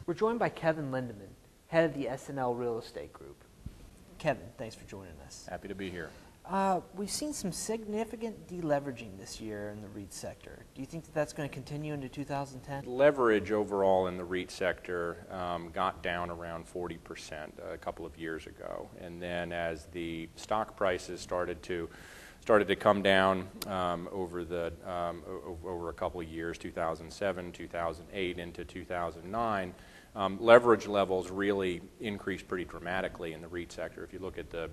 We're joined by Keven Lindemann, head of the SNL Real Estate Group. Kevin, thanks for joining us. Happy to be here. We've seen some significant deleveraging this year in the REIT sector. Do you think that that's going to continue into 2010? Leverage overall in the REIT sector got down around 40% a couple of years ago, and then as the stock prices started to come down over a couple of years, 2007, 2008 into 2009, leverage levels really increased pretty dramatically in the REIT sector. If you look at the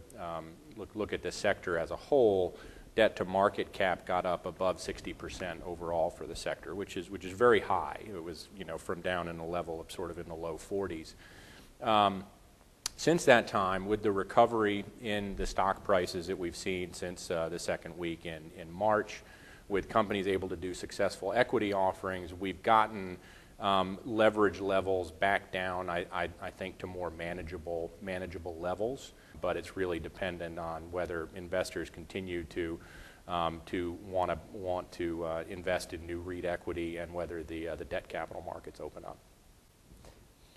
look at the sector as a whole, debt to market cap got up above 60% overall for the sector, which is very high. It was, you know, from down in a level of sort of in the low 40s. Since that time, with the recovery in the stock prices that we've seen since the second week in March, with companies able to do successful equity offerings, we've gotten leverage levels back down, I think, to more manageable levels. But it's really dependent on whether investors continue to want to invest in new REIT equity and whether the debt capital markets open up.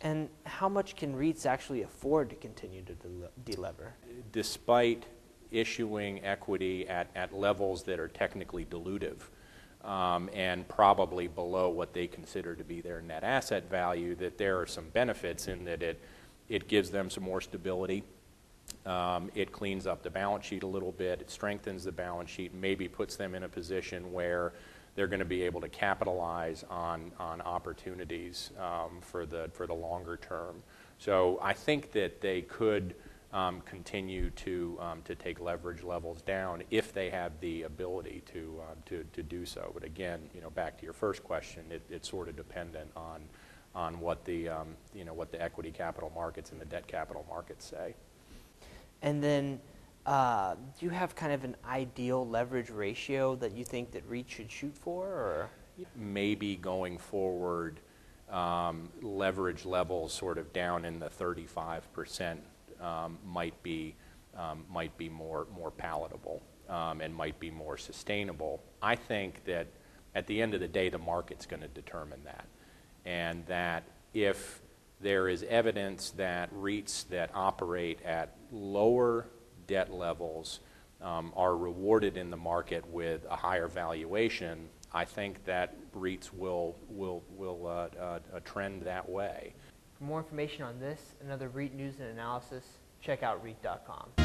And how much can REITs actually afford to continue to delever? Despite issuing equity at levels that are technically dilutive and probably below what they consider to be their net asset value, that there are some benefits in that it gives them some more stability. It cleans up the balance sheet a little bit. It strengthens the balance sheet, maybe puts them in a position where they're going to be able to capitalize on opportunities for the longer term. So I think that they could continue to take leverage levels down if they have the ability to do so. But again, you know, back to your first question, it's sort of dependent on what the what the equity capital markets and the debt capital markets say. And then, do you have kind of an ideal leverage ratio that you think that REITs should shoot for, or? Maybe going forward, leverage levels sort of down in the 35% might be more palatable and might be more sustainable. I think that at the end of the day, the market's going to determine that, and that if there is evidence that REITs that operate at lower debt levels are rewarded in the market with a higher valuation, I think that REITs will trend that way. For more information on this and other REIT news and analysis, check out REIT.com.